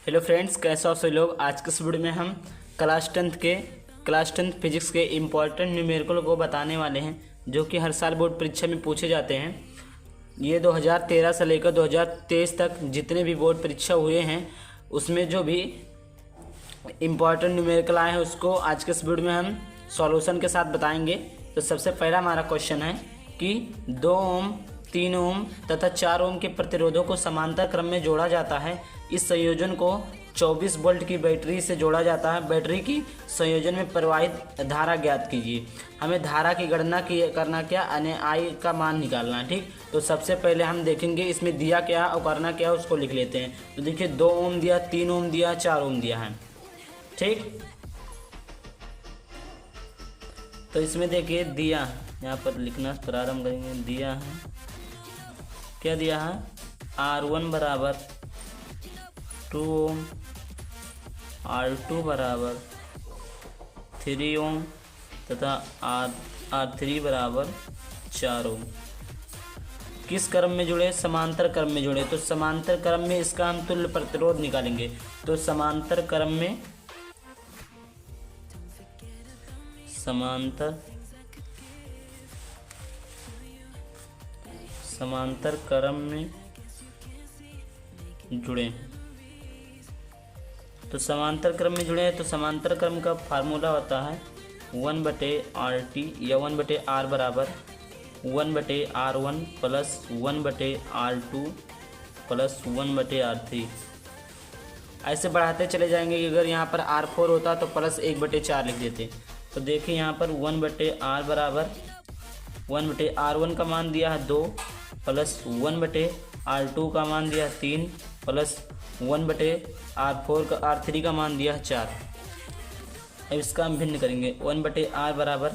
Hello friends, कैसे हो आप सभी लोग। आज के इस वीडियो में हम क्लास टेंथ फिजिक्स के इम्पॉर्टेंट न्यूमेरिकल को बताने वाले हैं, जो कि हर साल बोर्ड परीक्षा में पूछे जाते हैं। ये 2013 से लेकर 2023 तक जितने भी बोर्ड परीक्षा हुए हैं, उसमें जो भी इम्पॉर्टेंट न्यूमेरिकल आए हैं, उसको आज के इस वीडियो में हम सॉल्यूशन के साथ बताएंगे। तो सबसे पहला हमारा क्वेश्चन है कि 2 ओम, 3 ओम तथा 4 ओम के प्रतिरोधों को समांतर क्रम में जोड़ा जाता है। इस संयोजन को 24 वोल्ट की बैटरी से जोड़ा जाता है। बैटरी की संयोजन में प्रवाहित धारा ज्ञात कीजिए। हमें धारा की गणना करना क्या, यानी आई का मान निकालना है। ठीक, तो सबसे पहले हम देखेंगे इसमें दिया क्या और करना क्या, उसको लिख लेते हैं। तो देखिए 2 ओम दिया, 3 ओम दिया, 4 ओम दिया है। ठीक, तो इसमें देखिए दिया, यहाँ पर लिखना प्रारंभ करेंगे। दिया है, क्या दिया है, R1 बराबर 2 ओम, R2 बराबर 3 ओम तथा R3 बराबर 4 ओम। किस क्रम में जुड़े, समांतर क्रम में जुड़े। तो समांतर क्रम में इसका हम तुल्य प्रतिरोध निकालेंगे। तो समांतर क्रम में समांतर क्रम में जुड़े। तो समांतर क्रम में जुड़े हैं, तो समांतर क्रम का फार्मूला होता है 1/RT या 1/R बराबर 1/R1 plus 1/R2 plus 1/R3। ऐसे बढ़ाते चले जाएंगे कि अगर यहाँ पर R4 होता तो प्लस 1/4 लिख देते। तो देखिए यहाँ पर 1/R बराबर 1/R1 का मान दिया है 2 प्लस 1/R2 का मान दिया है 3 प्लस 1/R3 का मान दिया है 4। अब इसका हम भिन्न करेंगे। 1/R बराबर,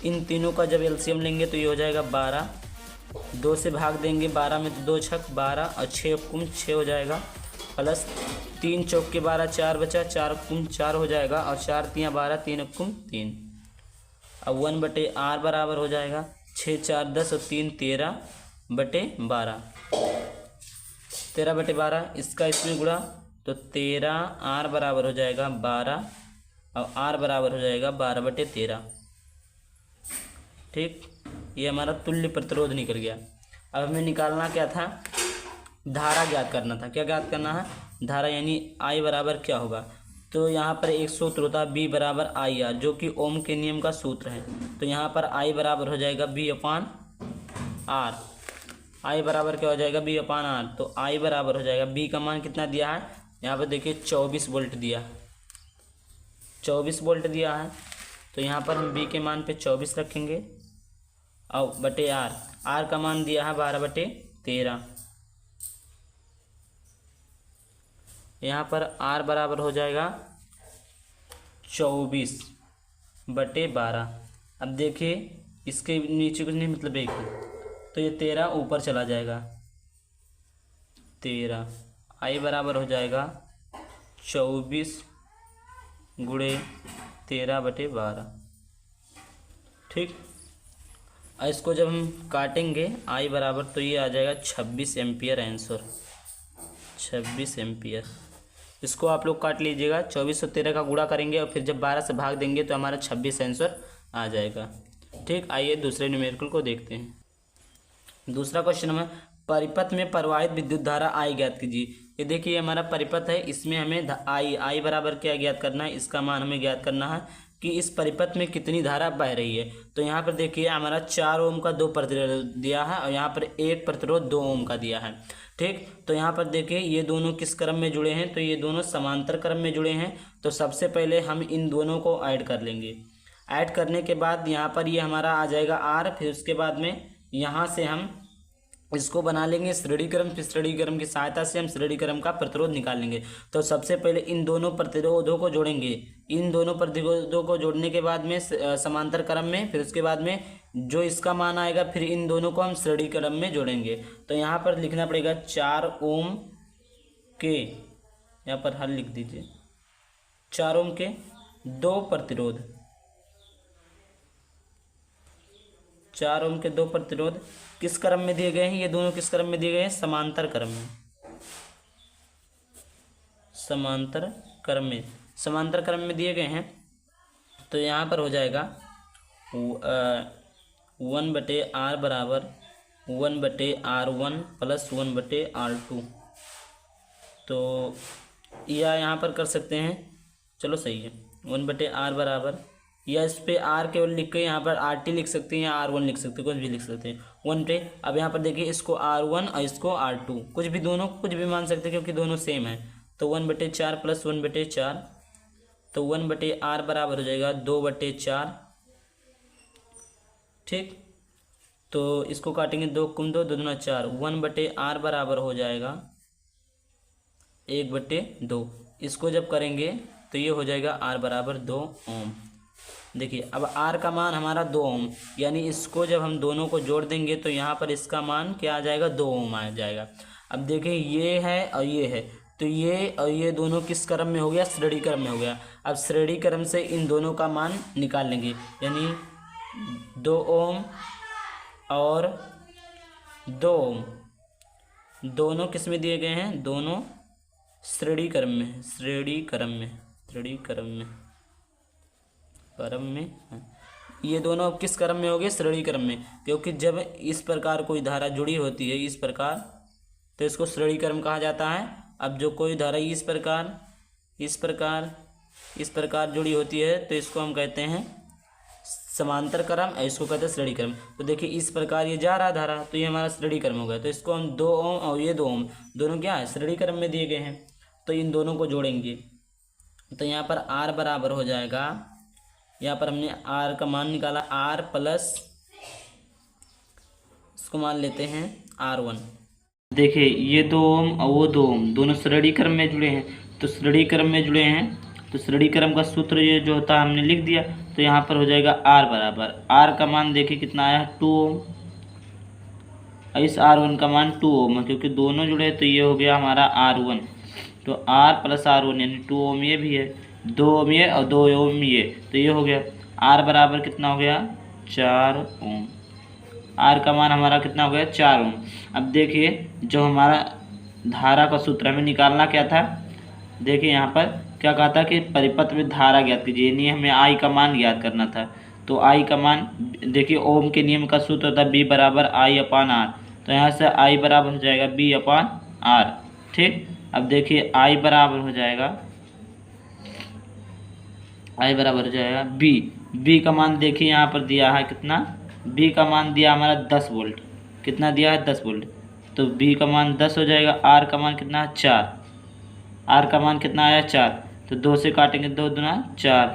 इन तीनों का जब एलसीएम लेंगे तो ये हो जाएगा 12। 2 से भाग देंगे 12 में, तो 2 छक 12 और 6 कुम 6 हो जाएगा, प्लस 3 चौक के 12, 4 बचा, 4 कुम 4 हो जाएगा, और 4 तियाँ 12, 3 कुम 3। अब 1/R बराबर हो जाएगा 6 4 10 और 3 13/12, 13/12। इसका इसमें गुणा तो 13R बराबर हो जाएगा 12 और R बराबर हो जाएगा 12/13। ठीक, ये हमारा तुल्य प्रतिरोध निकल गया। अब हमें निकालना क्या था, धारा ज्ञात करना था। क्या ज्ञात करना है, धारा, यानी I बराबर क्या होगा। तो यहाँ पर एक सूत्र होता है B बराबर IR, जो कि ओम के नियम का सूत्र है। तो यहाँ पर I बराबर हो जाएगा B/R। I बराबर क्या हो जाएगा, B/R। तो I बराबर हो जाएगा, B का मान कितना दिया है, यहाँ पर देखिए 24 वोल्ट दिया, 24 वोल्ट दिया है। तो यहाँ पर हम B के मान पे 24 रखेंगे और बटे R का मान दिया है 12/13। यहाँ पर R बराबर हो जाएगा 24/12। अब देखिए इसके नीचे कुछ नहीं, मतलब एक, तो ये 13 ऊपर चला जाएगा, 13। I बराबर हो जाएगा 24 गुणे 13/12। ठीक, और इसको जब हम काटेंगे I बराबर, तो ये आ जाएगा 26 एम्पियर आंसर, 26 एम्पियर। इसको आप लोग काट लीजिएगा। 24 और 13 का गुणा करेंगे और फिर जब 12 से भाग देंगे तो हमारा 26 आंसर आ जाएगा। ठीक, आइए दूसरे न्यूमेरिकल को देखते हैं। दूसरा क्वेश्चन हमें परिपथ में प्रवाहित विद्युत धारा I ज्ञात कीजिए। ये देखिए हमारा परिपथ है, इसमें हमें I बराबर क्या ज्ञात करना है, इसका मान हमें ज्ञात करना है कि इस परिपथ में कितनी धारा बह रही है। तो यहाँ पर देखिए हमारा 4 ओम का 2 प्रतिरोध दिया है और यहाँ पर 1 प्रतिरोध 2 ओम का दिया है। ठीक, तो यहाँ पर देखिए ये दोनों किस क्रम में जुड़े हैं, तो ये दोनों समांतर क्रम में जुड़े हैं। तो सबसे पहले हम इन दोनों को ऐड कर लेंगे। ऐड करने के बाद यहाँ पर ये हमारा आ जाएगा R। फिर उसके बाद में यहाँ से हम इसको बना लेंगे श्रेणी क्रम। फिर श्रेणी क्रम की सहायता से हम श्रेणी क्रम का प्रतिरोध निकाल लेंगे। तो सबसे पहले इन दोनों प्रतिरोधों को जोड़ेंगे। इन दोनों प्रतिरोधों को जोड़ने के बाद में समांतर क्रम में, फिर उसके बाद में जो इसका मान आएगा, फिर इन दोनों को हम श्रेणी क्रम में जोड़ेंगे। तो यहाँ पर लिखना पड़ेगा 4 ओम के, यहाँ पर हल लिख दीजिए, 4 ओम के 2 प्रतिरोध, 4 ओम के 2 प्रतिरोध किस क्रम में दिए गए हैं, ये दोनों किस क्रम में दिए गए हैं, समांतर क्रम में, समांतर क्रम में दिए गए हैं। तो यहाँ पर हो जाएगा 1/r बराबर 1/r1 प्लस 1/r2। तो या यहाँ पर कर सकते हैं, चलो सही है, 1/r बराबर, या इस पे r केवल लिख के यहाँ पर RT लिख सकते हैं या R1 लिख सकते हैं, कुछ भी लिख सकते हैं 1 पे। अब यहाँ पर देखिए इसको R1 और इसको R2 कुछ भी मान सकते हैं क्योंकि दोनों सेम है। तो 1/4 प्लस 1/4, तो 1/r बराबर हो जाएगा 2/4। ठीक, तो इसको काटेंगे 2 × 2 = 2 × 4, 1/r बराबर हो जाएगा 1/2। इसको जब करेंगे तो ये हो जाएगा r बराबर 2 ओम। देखिए अब r का मान हमारा 2 ओम, यानी इसको जब हम दोनों को जोड़ देंगे तो यहाँ पर इसका मान क्या आ जाएगा, 2 ओम आ जाएगा। अब देखिए ये है और ये है, तो ये और ये दोनों किस क्रम में हो गया, श्रेणी क्रम में हो गया। अब श्रेणी क्रम से इन दोनों का मान निकाल लेंगे, यानी 2 ओम और 2 ओम दोनों किस में दिए गए हैं, दोनों श्रेणी क्रम में ये दोनों अब किस क्रम में हो गए, श्रेणी क्रम में, क्योंकि जब इस प्रकार कोई धारा जुड़ी होती है इस प्रकार तो इसको श्रेणी क्रम कहा जाता है। अब जो कोई धारा इस प्रकार जुड़ी होती है तो इसको हम कहते हैं समांतर क्रम, इसको कहते हैं श्रेणी क्रम। तो देखिए इस प्रकार ये जा रहा धारा, तो ये हमारा श्रेणी क्रम हो गया। तो इसको हम 2 ओम और ये 2 ओम दोनों क्या है, श्रेणी क्रम में दिए गए हैं। तो इन दोनों को जोड़ेंगे तो यहाँ पर r बराबर हो जाएगा, यहाँ पर हमने r का मान निकाला, r प्लस इसको मान लेते हैं R1। देखिए ये 2 ओम और वो 2 ओम दोनों श्रेणी क्रम में जुड़े हैं, तो श्रेणी क्रम में जुड़े हैं तो श्रेणी क्रम का सूत्र ये जो होता है हमने लिख दिया। तो यहाँ पर हो जाएगा r बराबर, r का मान देखिए कितना आया, 2 ओम, इस R1 का मान 2 ओम है क्योंकि दोनों जुड़े तो ये हो गया हमारा R1। तो r प्लस R1 यानी 2 ओम ये भी है, 2 ओम ये और 2 ओम ये, तो ये हो गया r बराबर कितना हो गया, 4 ओम। r का मान हमारा कितना हो गया, 4 ओम। अब देखिए जो हमारा धारा का सूत्र हमें निकालना क्या था, देखिए यहाँ पर क्या कहा था कि परिपथ में धारा ज्ञात कीजिए, यानी हमें I का मान ज्ञात करना था। तो I का मान देखिए ओम के नियम का सूत्र होता है B बराबर I/R। तो यहाँ से I बराबर हो जाएगा B/R। ठीक, अब देखिए I बराबर हो जाएगा B का मान देखिए यहाँ पर दिया है कितना, B का मान दिया हमारा 10 वोल्ट, कितना दिया है 10 वोल्ट। तो B का मान 10 हो जाएगा, R का मान कितना है 4, R का मान कितना आया 4, तो 2 से काटेंगे 2 × 4,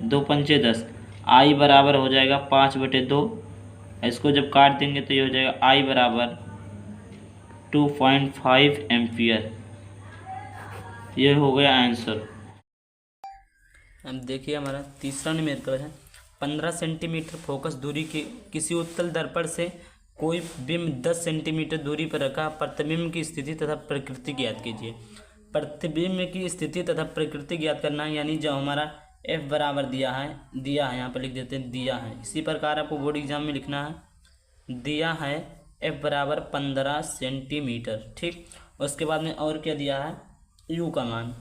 2 × 5 = 10, I बराबर हो जाएगा 5/2। इसको जब काट देंगे तो ये हो जाएगा I बराबर 2.5 एम्पियर। ये हो गया आंसर। अब देखिए हमारा तीसरा न्यूमेरिकल है, 15 सेंटीमीटर फोकस दूरी के किसी उत्तल दर्पण से कोई बिंब 10 सेंटीमीटर दूरी पर रखा, प्रतिबिंब की स्थिति तथा प्रकृति ज्ञात कीजिए। प्रतिबिंब की स्थिति तथा प्रकृति ज्ञात करना है, यानी जो हमारा f बराबर दिया है यहाँ पर लिख देते हैं, दिया है। इसी प्रकार आपको बोर्ड एग्जाम में लिखना है, दिया है f बराबर 15 सेंटीमीटर। ठीक, उसके बाद में और क्या दिया है, u का मान,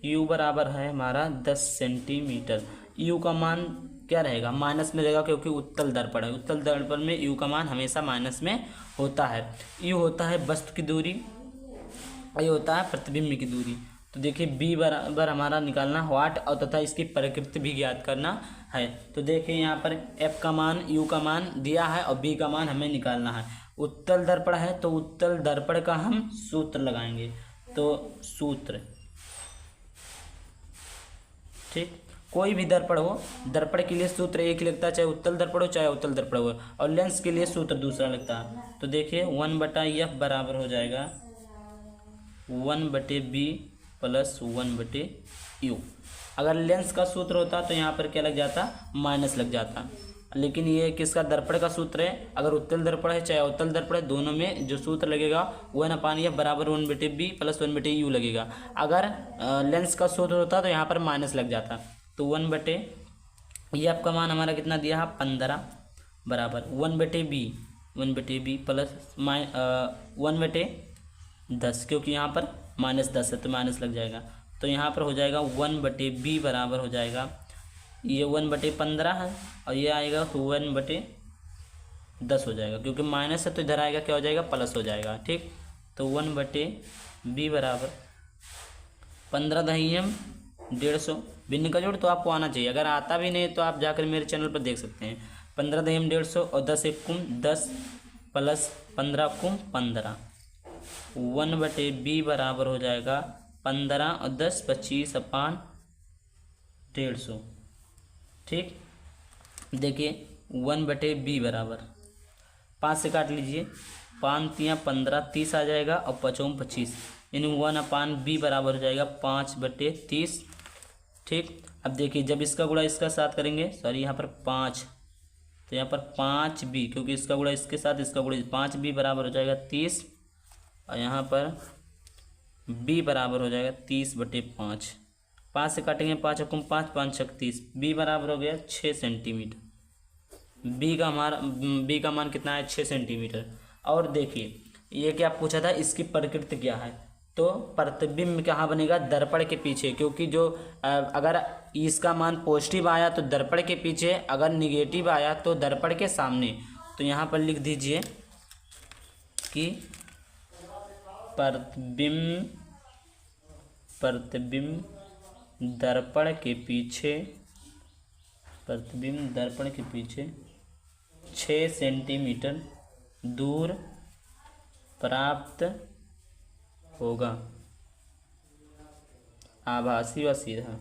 u बराबर है हमारा 10 सेंटीमीटर। u का मान क्या रहेगा, माइनस में रहेगा क्योंकि उत्तल दर्पण है, उत्तल दर्पण में u का मान हमेशा माइनस में होता है। u होता है वस्तु की दूरी, ये होता है प्रतिबिंब की दूरी। तो देखिए b बराबर हमारा निकालना वाट और तथा इसकी प्रकृति भी ज्ञात करना है। तो देखिए यहाँ पर f का मान, u का मान दिया है और b का मान हमें निकालना है। उत्तल दर्पण है तो उत्तल दर्पण का हम सूत्र लगाएंगे, तो सूत्र, ठीक, कोई भी दर्पण हो, दर्पण के लिए सूत्र एक लगता है, चाहे उत्तल दर्पण हो चाहे उत्तल दर्पण हो, और लेंस के लिए सूत्र दूसरा लगता है। तो देखिए 1/f बराबर हो जाएगा 1/b प्लस 1/u। अगर लेंस का सूत्र होता तो यहाँ पर क्या लग जाता, माइनस लग जाता, लेकिन ये किसका, दर्पण का सूत्र है। अगर उत्तल दर्पण है चाहे उत्तल दर्पण है, दोनों में जो सूत्र लगेगा 1/f बराबर 1/b प्लस 1/u लगेगा। अगर लेंस का सूत्र होता तो यहाँ पर माइनस लग जाता। तो 1/f का मान हमारा कितना दिया है 15 बराबर 1/b प्लस 1/10, क्योंकि यहाँ पर -10 है तो माइनस लग जाएगा, तो यहाँ पर हो जाएगा 1/b बराबर हो जाएगा, ये 1/15 है और ये आएगा तो 1/10 हो जाएगा, क्योंकि माइनस है तो इधर आएगा क्या हो जाएगा, प्लस हो जाएगा। ठीक, तो 1/b बराबर 15 दहियम 150। भिन्न का जोड़ तो आपको आना चाहिए, अगर आता भी नहीं तो आप जाकर मेरे चैनल पर देख सकते हैं। 15 दहियम 150 और 10 एकम 10 प्लस 15 कुम 15। 1/b बराबर हो जाएगा 15 और 10 25/150। ठीक, देखिए 1/b बराबर 5 से काट लीजिए, 5 तियाँ 15, 30 आ जाएगा और 5 25, यानी 1/b बराबर हो जाएगा 5/30। ठीक, अब देखिए जब इसका गुणा इसका साथ करेंगे, सॉरी यहाँ पर 5, तो यहाँ पर 5b, क्योंकि इसका गुणा इसके साथ इसका गुणा 5b बराबर हो जाएगा 30 और यहाँ पर b बराबर हो जाएगा 30/5। 5 से काटेंगे, 5 एकम 5, 5 छक 30, b बराबर हो गया 6 सेंटीमीटर। b का मान कितना है, 6 सेंटीमीटर। और देखिए ये क्या पूछा था, इसकी प्रकृति क्या है, तो प्रतिबिंब कहाँ बनेगा, दर्पण के पीछे, क्योंकि जो अगर इसका मान पॉजिटिव आया तो दर्पण के पीछे, अगर निगेटिव आया तो दर्पण के सामने। तो यहाँ पर लिख दीजिए कि प्रतिबिंब दर्पण के पीछे 6 सेंटीमीटर दूर प्राप्त होगा, आभासी व सीधा,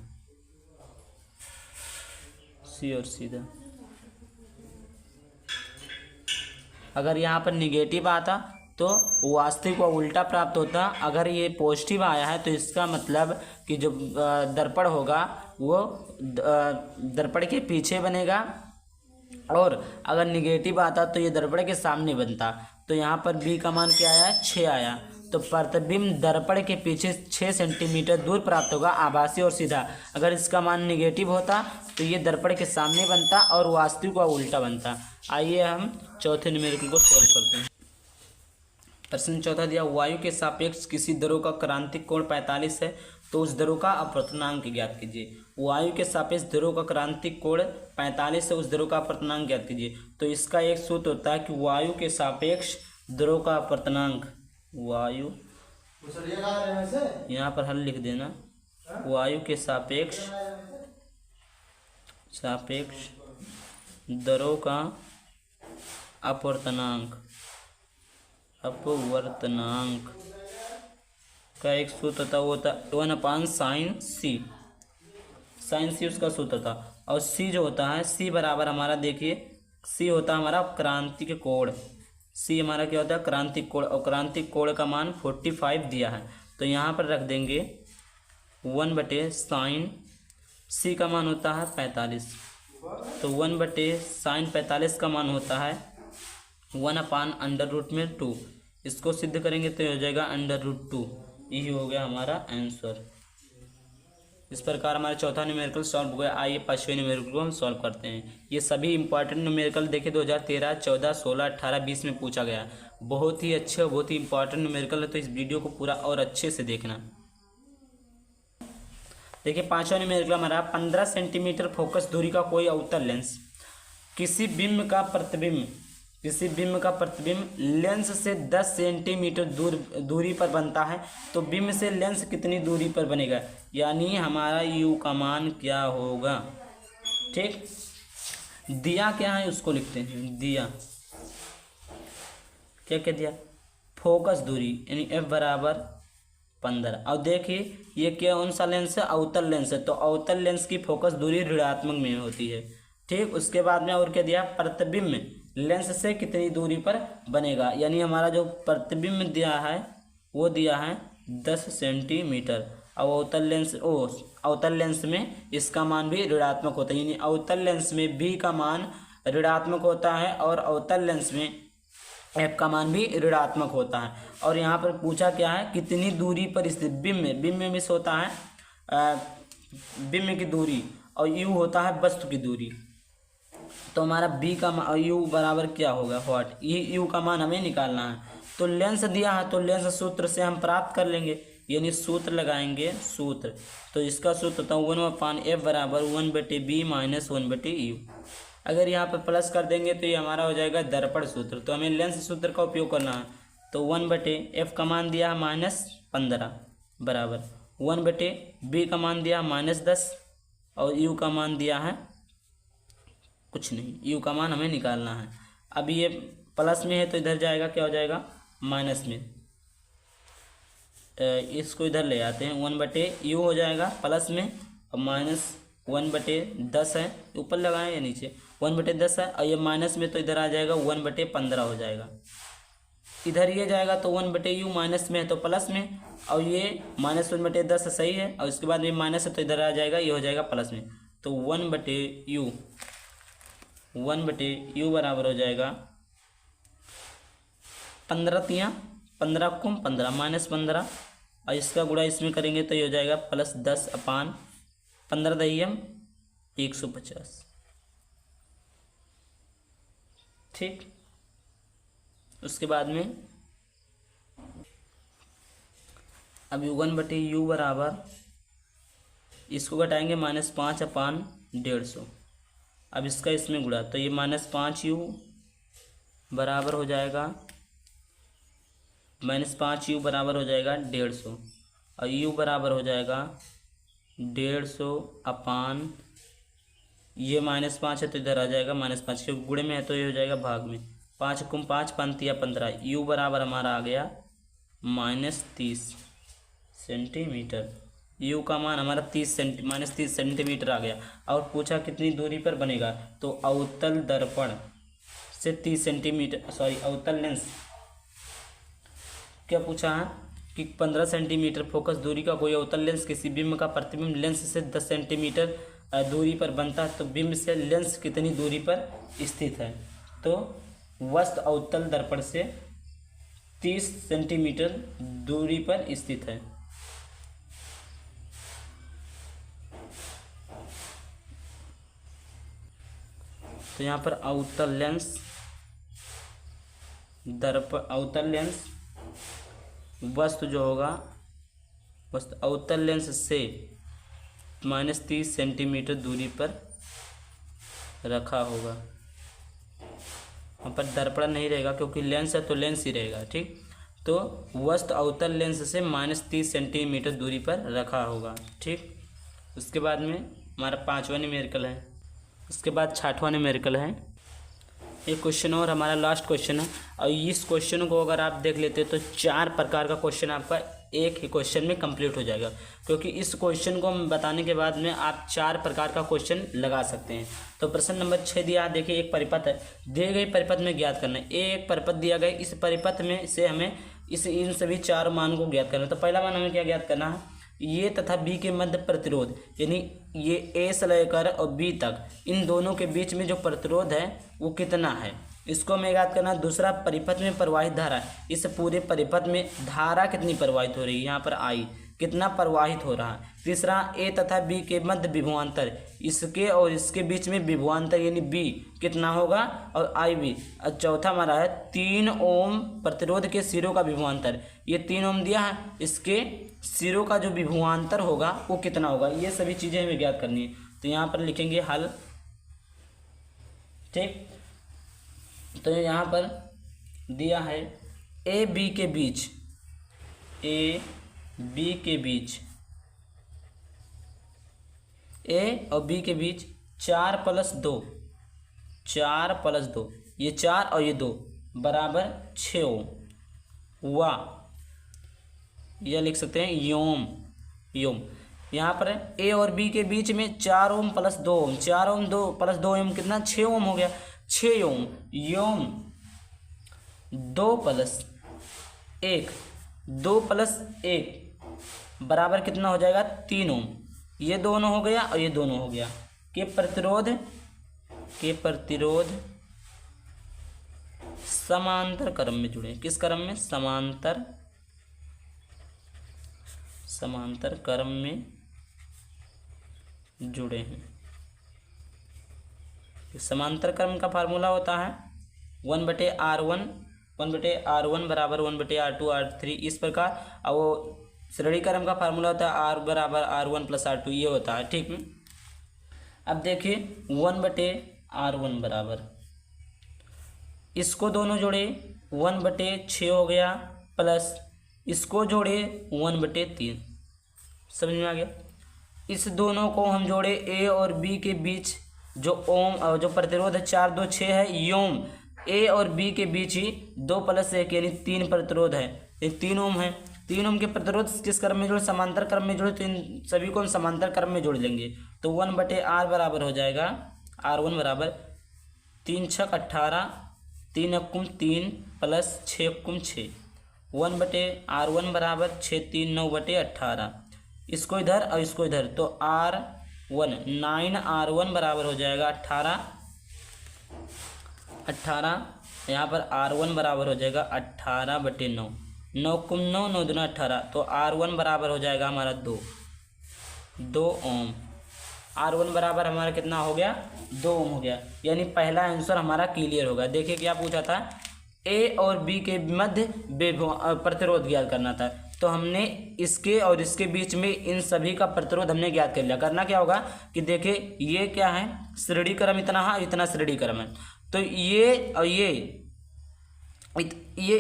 सी और सीधा। अगर यहाँ पर निगेटिव आता तो वास्तविक व उल्टा प्राप्त होता। अगर ये पॉजिटिव आया है तो इसका मतलब कि जो दर्पण होगा वो दर्पण के पीछे बनेगा, और अगर निगेटिव आता तो ये दर्पण के सामने बनता। तो यहाँ पर b का मान क्या आया, 6 आया। तो प्रतिबिंब दर्पण के पीछे 6 सेंटीमीटर दूर प्राप्त होगा, आभासी और सीधा। अगर इसका मान निगेटिव होता तो ये दर्पण के सामने बनता और वास्तविक व उल्टा बनता। आइए हम चौथे न्यूमेरिकल को सॉल्व करते हैं। प्रश्न चौथा दिया, वायु के सापेक्ष किसी द्रव का क्रांतिक कोण 45 है, तो उस द्रव का अपवर्तनांक ज्ञात कीजिए। वायु के सापेक्ष द्रव का क्रांतिक कोण 45 है, उस द्रव का अपवर्तनांक ज्ञात कीजिए। तो इसका एक सूत्र होता है कि वायु के सापेक्ष द्रव का अपवर्तनांक, वायु, यहाँ पर हल लिख देना, वायु के सापेक्ष द्रव का अपवर्तनांक का एक सूत्र था, वो था 1/sin c उसका सूत्र था। और c जो होता है, c बराबर हमारा देखिए, c होता है हमारा क्रांतिक कोण, c हमारा क्या होता है, क्रांतिक कोण, और क्रांतिक कोण का मान 45 दिया है। तो यहाँ पर रख देंगे 1/sin c का मान होता है 45, तो 1/sin 45 का मान होता है 1/√2। इसको सिद्ध करेंगे तो हो जाएगा √2। यही हो गया हमारा आंसर। इस प्रकार हमारा चौथा न्यूमेरिकल सॉल्व हो गया। आइए पांचवें न्यूमेरिकल को हम सॉल्व करते हैं। ये सभी इंपॉर्टेंट न्यूमेरिकल देखे 2013, 14, 16, 18, 20 में पूछा गया। बहुत ही अच्छे और बहुत ही इंपॉर्टेंट न्यूमेरिकल है, तो इस वीडियो को पूरा और अच्छे से देखना। देखिए पांचवा न्यूमेरिकल हमारा 15 सेंटीमीटर फोकस दूरी का कोई अवतल लेंस किसी बिंब का प्रतिबिंब लेंस से 10 सेंटीमीटर दूरी पर बनता है, तो बिंब से लेंस कितनी दूरी पर बनेगा, यानी हमारा u का मान क्या होगा। ठीक, दिया क्या है उसको लिखते हैं। दिया क्या क्या दिया, फोकस दूरी, यानी f बराबर 15। अब देखिए ये क्या कौन सा लेंस है, अवतल लेंस है, तो अवतल लेंस की फोकस दूरी ऋणात्मक में होती है। ठीक, उसके बाद में और क्या दिया, प्रतिबिंब लेंस से कितनी दूरी पर बनेगा, यानी हमारा जो प्रतिबिंब दिया है वो दिया है 10 सेंटीमीटर। अब अवतल लेंस में इसका मान भी ऋणात्मक होता है, यानी अवतल लेंस में b का मान ऋणात्मक होता है और अवतल लेंस में f का मान भी ऋणात्मक होता है। और यहाँ पर पूछा क्या है, कितनी दूरी पर स्थित बिंब में मिस होता है बिंब की दूरी, और u होता है वस्तु की दूरी। तो हमारा b का u बराबर क्या होगा, व्हाट, ये u का मान हमें निकालना है। तो लेंस दिया है तो लेंस सूत्र से हम प्राप्त कर लेंगे, यानी सूत्र लगाएंगे सूत्र, तो इसका सूत्र होता है 1/f बराबर 1/b माइनस 1/u। अगर यहाँ पर प्लस कर देंगे तो ये हमारा हो जाएगा दर्पण सूत्र, तो हमें लेंस सूत्र का उपयोग करना है। तो 1/f का मान दिया है -15 बराबर 1/b का मान दिया -10 और u का मान दिया है कुछ नहीं, u का मान हमें निकालना है। अब ये प्लस में है तो इधर जाएगा, क्या हो जाएगा माइनस में, इसको इधर ले आते हैं, 1/u हो जाएगा प्लस में और -1/10 है, ऊपर लगाएं या नीचे 1/10 है और ये माइनस में तो इधर आ जाएगा 1/15 हो जाएगा। इधर ये जाएगा तो 1/u माइनस में है तो प्लस में, और ये -1/10 सही है और इसके बाद में माइनस है तो इधर आ जाएगा, ये हो जाएगा प्लस में। तो 1/u बराबर हो जाएगा 15 15 को 15 -15 और इसका गुणा इसमें करेंगे तो ये हो जाएगा +10/15 दहियम 150। ठीक, उसके बाद में अब 1/u बराबर इसको घटाएंगे -5/150। अब इसका इसमें गुणा तो ये -5u बराबर हो जाएगा -5u बराबर हो जाएगा 150 और u बराबर हो जाएगा 150/, ये -5 है तो इधर आ जाएगा -5 क्योंकि गुणे में है तो ये हो जाएगा भाग में, 5 × 5 5 × 15, u बराबर हमारा आ गया -30 सेंटीमीटर। u का मान हमारा -30 सेंटीमीटर आ गया और पूछा कितनी दूरी पर बनेगा, तो अवतल दर्पण से 30 सेंटीमीटर, अवतल लेंस क्या पूछा है कि 15 सेंटीमीटर फोकस दूरी का कोई अवतल लेंस किसी बिंब का प्रतिबिंब लेंस से 10 सेंटीमीटर दूरी पर बनता है तो बिंब से लेंस कितनी दूरी पर स्थित है, तो वस्तु अवतल दर्पण से 30 सेंटीमीटर दूरी पर स्थित है। तो यहाँ पर अवतल लेंस वस्तु जो होगा वस्तु अवतल लेंस से -30 सेंटीमीटर दूरी पर रखा होगा। यहाँ पर दर्पण नहीं रहेगा क्योंकि लेंस है तो लेंस ही रहेगा। ठीक, तो वस्तु अवतल लेंस से -30 सेंटीमीटर दूरी पर रखा होगा। ठीक, उसके बाद में हमारा 5वां न्यूमेरिकल है, उसके बाद 6वां न्यूमेरिकल है। एक क्वेश्चन और हमारा लास्ट क्वेश्चन है और इस क्वेश्चन को अगर आप देख लेते तो 4 प्रकार का क्वेश्चन आपका एक ही क्वेश्चन में कंप्लीट हो जाएगा, क्योंकि इस क्वेश्चन को हम बताने के बाद में आप 4 प्रकार का क्वेश्चन लगा सकते हैं। तो प्रश्न नंबर 6 दिया है, देखिए एक परिपथ है, दिए गए परिपथ में ज्ञात करना है। एक परिपथ दिया गया, इस परिपथ में से हमें इन सभी 4 मान को ज्ञात करना है। तो पहला मान हमें क्या ज्ञात करना है, ये तथा बी के मध्य प्रतिरोध, यानी ये ए से लेकर और बी तक इन दोनों के बीच में जो प्रतिरोध है वो कितना है, इसको हमें याद करना। दूसरा, परिपथ में प्रवाहित धारा, इस पूरे परिपथ में धारा कितनी प्रवाहित हो रही है, यहाँ पर आई कितना प्रवाहित हो रहा है। तीसरा, ए तथा बी के मध्य विभवांतर, इसके और इसके बीच में विभवांतर यानी बी कितना होगा और आई बी। चौथा हमारा है 3 ओम प्रतिरोध के सिरों का विभवांतर, ये 3 ओम दिया है, इसके सिरों का जो विभवांतर होगा वो कितना होगा। ये सभी चीज़ें हमें ज्ञात करनी है। तो यहाँ पर लिखेंगे हल। ठीक, तो यहाँ पर दिया है ए बी के बीच, ए बी के बीच, ए और बी के बीच 4 + 2, 4 + 2, ये 4 और ये 2 बराबर 6 ओम, वा यह लिख सकते हैं योम। यहाँ पर ए और बी के बीच में 4 ओम + 2 ओम, 4 ओम 2 + 2 ओम कितना 6 ओम हो गया, 6 ओम। योम 2 + 1, 2 + 1 बराबर कितना हो जाएगा 3 ओम। ये दोनों हो गया और ये दोनों हो गया। के प्रतिरोध समांतर क्रम में जुड़े। किस क्रम में, समांतर क्रम में जुड़े हैं। समांतर क्रम का फार्मूला होता है 1/R1 बराबर 1/R2 R3 इस प्रकार। और वो श्रेणी क्रम का फार्मूला होता है आर बराबर R1 + R2, ये होता है। ठीक। अब देखिए 1/R1 बराबर, इसको दोनों जोड़े 1/6 हो गया, प्लस इसको जोड़े 1/3। समझ में आ गया। इस दोनों को हम जोड़े ए और बी के बीच जो ओम जो प्रतिरोध है 4, 2, 6 है, योम ए और बी के बीच ही 2 + 1 यानी 3 प्रतिरोध है, ये 3 ओम है। 3 ओम के प्रतिरोध किस क्रम में जोड़े? समांतर क्रम में जोड़े, तो इन सभी को हम समांतर क्रम में जोड़ लेंगे। तो 1/R बराबर हो जाएगा R1 बराबर 3 × 6 = 18, 3 × 3 + 6 × 6, 1/R1 बराबर 6 × 3 = 9/18। इसको इधर और इसको इधर, तो R1 9R1 बराबर हो जाएगा 18। यहाँ पर R1 बराबर हो जाएगा 18/9, 9 × 9 = 9 × 2 = 18, तो R1 बराबर हो जाएगा हमारा 2 ओम। R1 बराबर हमारा कितना हो गया? 2 ओम हो गया, यानी पहला आंसर हमारा क्लियर होगा। देखिए क्या पूछा था, ए और बी के मध्य प्रतिरोध ज्ञात करना था, तो हमने इसके और इसके बीच में इन सभी का प्रतिरोध हमने ज्ञात कर लिया। करना क्या होगा कि देखिए ये क्या है, श्रेणी क्रम इतना है, इतना श्रेणी क्रम है, तो ये और ये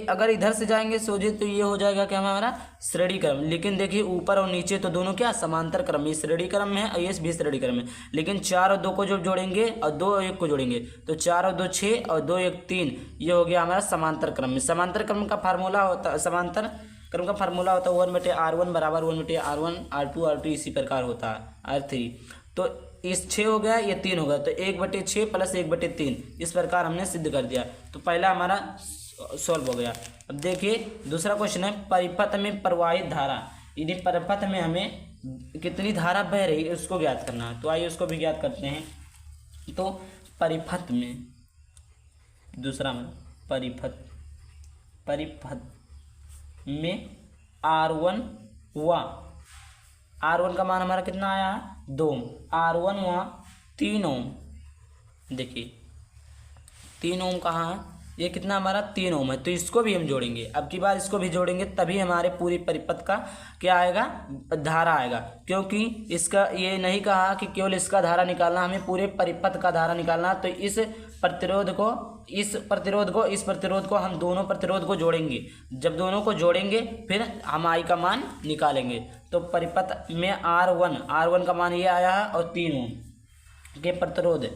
अगर इधर से जाएंगे सोचे तो ये हो जाएगा क्या हमारा श्रेणी क्रम। लेकिन देखिए ऊपर और नीचे तो दोनों क्या समांतर क्रम, ये श्रेणी क्रम में है और ये भी श्रेणी क्रम में। लेकिन 4 और 2 को जब जोड़ेंगे और 2 और 1 को जोड़ेंगे तो 4 और 2 6 और 2 1 3, ये हो गया हमारा समांतर क्रम में। समांतर क्रम का फार्मूला होता है, समांतर क्रम का फार्मूला होता है 1/R1 बराबर 1/R1 R2 इसी प्रकार होता है R3। तो इस 6 हो गया, ये 3 हो गया, तो 1/6 + 1/3 इस प्रकार हमने सिद्ध कर दिया। तो पहला हमारा सॉल्व हो गया। अब देखिए दूसरा क्वेश्चन है, परिपथ में प्रवाहित धारा, यदि परिपथ में हमें कितनी धारा बह रही है उसको ज्ञात करना है। तो आइए उसको भी ज्ञात करते हैं। तो परिपथ में, दूसरा में परिपथ में R1 का मान हमारा कितना आया है? 2 ओम। R1 व 3 ओम। देखिए 3 ओम कहाँ है? ये कितना हमारा 3 ओम है, तो इसको भी हम जोड़ेंगे। अब की बार इसको भी जोड़ेंगे तभी हमारे पूरी परिपथ का क्या आएगा? धारा आएगा। क्योंकि इसका ये नहीं कहा कि केवल इसका धारा निकालना, हमें पूरे परिपथ का धारा निकालना। तो इस प्रतिरोध को हम दोनों प्रतिरोध को जोड़ेंगे। जब दोनों को जोड़ेंगे फिर हम आई का मान निकालेंगे। तो परिपथ में R1 का मान ये आया है, और 3 ओम के प्रतिरोध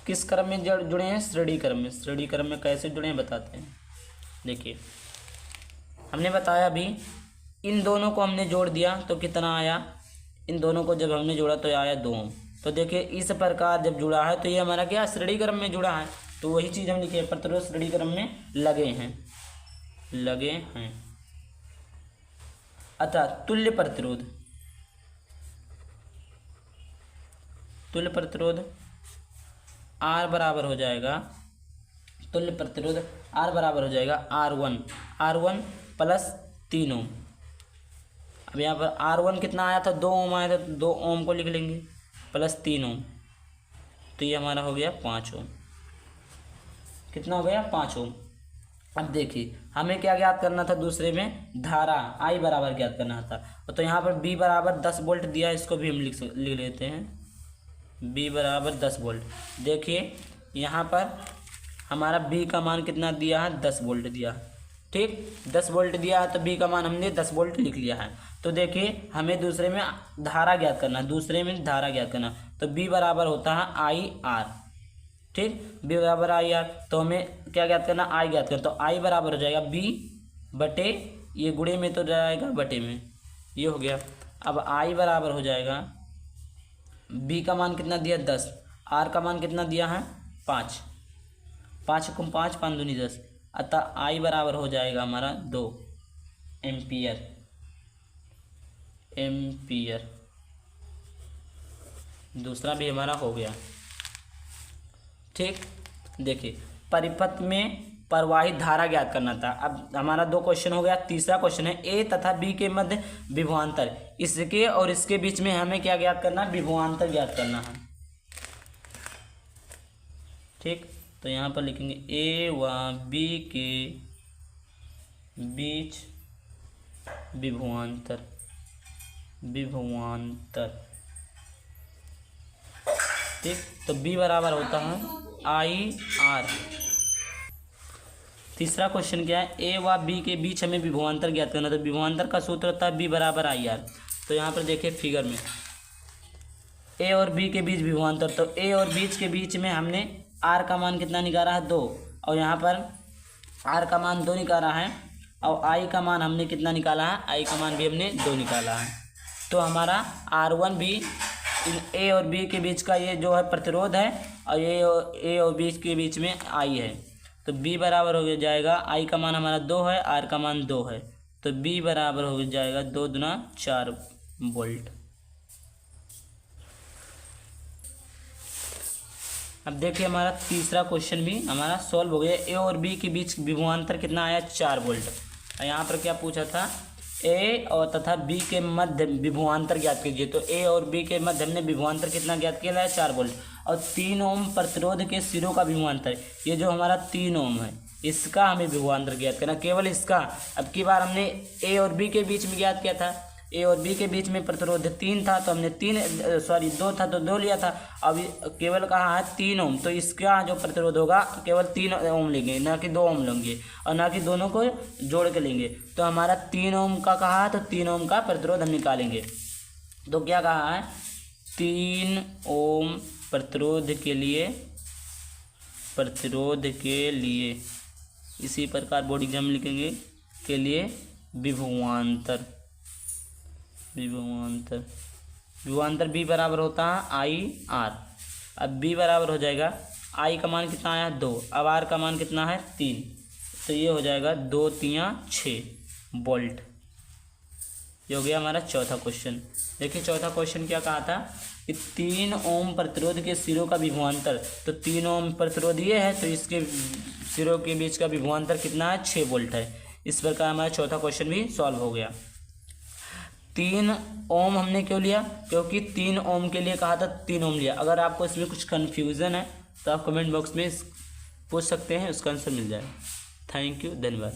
किस क्रम में जुड़े हैं? श्रेणी क्रम में। श्रेणी क्रम में कैसे जुड़े हैं बताते हैं। देखिए हमने बताया अभी, इन दोनों को हमने जोड़ दिया तो कितना आया? इन दोनों को जब हमने जोड़ा तो आया 2 ओम। तो देखिए इस प्रकार जब जुड़ा है तो ये हमारा क्या श्रेणी क्रम में जुड़ा है। तो वही चीज़ हम लिखे, प्रतिरोध श्रेणी क्रम में लगे हैं। अतः तुल्य प्रतिरोध R बराबर हो जाएगा, तुल्य प्रतिरोध R बराबर हो जाएगा R1 + 3 ओम। अब यहाँ पर R1 कितना आया था? 2 ओम आया था, तो 2 ओम को लिख लेंगे प्लस 3 ओम, तो ये हमारा हो गया 5 ओम। कितना हो गया? 5 ओम। अब देखिए हमें क्या ज्ञात करना था? दूसरे में धारा I बराबर ज्ञात करना था। तो यहाँ पर B बराबर 10 वोल्ट दिया, इसको भी हम लिख लेते हैं। B बराबर 10 वोल्ट। देखिए यहाँ पर हमारा B का मान कितना दिया है? 10 वोल्ट दिया। ठीक, 10 वोल्ट दिया है तो B का मान हमने 10 वोल्ट लिख लिया है। तो देखिए हमें दूसरे में धारा ज्ञात करना, तो B बराबर होता है IR। ठीक, B बराबर IR, तो हमें क्या ज्ञात करना? I ज्ञात करना। तो I बराबर हो जाएगा B बटे, ये गुणे में तो जाएगा बटे में, ये हो गया। अब I बराबर हो जाएगा, B का मान कितना दिया? 10, R का मान कितना दिया है? 5, 5 × 5 = 5 × 2 = 10। अतः I बराबर हो जाएगा हमारा 2 एम्पियर। दूसरा भी हमारा हो गया। ठीक, देखिए परिपथ में प्रवाहित धारा ज्ञात करना था। अब हमारा 2 क्वेश्चन हो गया। तीसरा क्वेश्चन है, ए तथा बी के मध्य विभवांतर, इसके और इसके बीच में हमें क्या ज्ञात करना? विभवांतर ज्ञात करना है। ठीक, तो यहाँ पर लिखेंगे ए व बी के बीच विभवांतर ठीक। तो B बराबर होता है IR। तीसरा क्वेश्चन क्या है, A व B के बीच हमें विभवांतर ज्ञात करना। तो विभवांतर का सूत्र होता है B बराबर IR। तो यहाँ पर देखिए फिगर में A और B के बीच विभवांतर, तो A और B के बीच में हमने R का मान कितना निकाला है 2, और यहाँ पर R का मान 2 निकाला है, और I का मान हमने कितना निकाला है, I का मान भी हमने 2 निकाला है। तो हमारा R1 भी A और B के बीच का ये जो है प्रतिरोध है, और ये A और B के बीच में I है। तो B बराबर हो जाएगा, I का मान हमारा 2 है, R का मान 2 है, तो B बराबर हो जाएगा 2 दूना 4 वोल्ट। अब देखिए हमारा तीसरा क्वेश्चन भी हमारा सॉल्व हो गया। A और B के बीच विभवांतर कितना आया 4 वोल्ट। और यहाँ पर क्या पूछा था, A और तथा B के मध्य विभवांतर ज्ञात कीजिए। तो A और B के मध्य हमने विभवांतर कितना ज्ञात किया है 4 वोल्ट। और 3 ओम प्रतिरोध के सिरों का विभवांतर, ये जो हमारा 3 ओम है इसका हमें विभवांतर ज्ञात करना, केवल इसका। अब की बार हमने A और B के बीच में ज्ञात किया था, A और B के बीच में प्रतिरोध 3 था तो हमने 2 था तो 2 लिया था। अभी केवल कहा है 3 ओम, तो इसका जो प्रतिरोध होगा केवल 3 ओम लेंगे, ना कि 2 ओम लेंगे, और ना कि दोनों को जोड़ के लेंगे। तो हमारा 3 ओम का कहा है, तो 3 ओम का प्रतिरोध हम निकालेंगे। तो क्या कहा है, 3 ओम प्रतिरोध के लिए इसी प्रकार बोर्ड एग्जाम में लिखेंगे के लिए विभवांतर B बराबर होता है IR। अब B बराबर हो जाएगा, I का मान कितना आया 2, अब R का मान कितना है 3, तो ये हो जाएगा 2 3 6 वोल्ट। ये हो गया हमारा चौथा क्वेश्चन। देखिए चौथा क्वेश्चन क्या कहा था कि 3 ओम प्रतिरोध के सिरों का विभवांतर, तो 3 ओम प्रतिरोध ये है, तो इसके सिरों के बीच का विभवांतर कितना है 6 वोल्ट है। इस प्रकार हमारा चौथा क्वेश्चन भी सॉल्व हो गया। 3 ओम हमने क्यों लिया, क्योंकि 3 ओम के लिए कहा था 3 ओम लिया। अगर आपको इसमें कुछ कन्फ्यूज़न है तो आप कमेंट बॉक्स में पूछ सकते हैं, उसका आंसर मिल जाएगा। थैंक यू, धन्यवाद।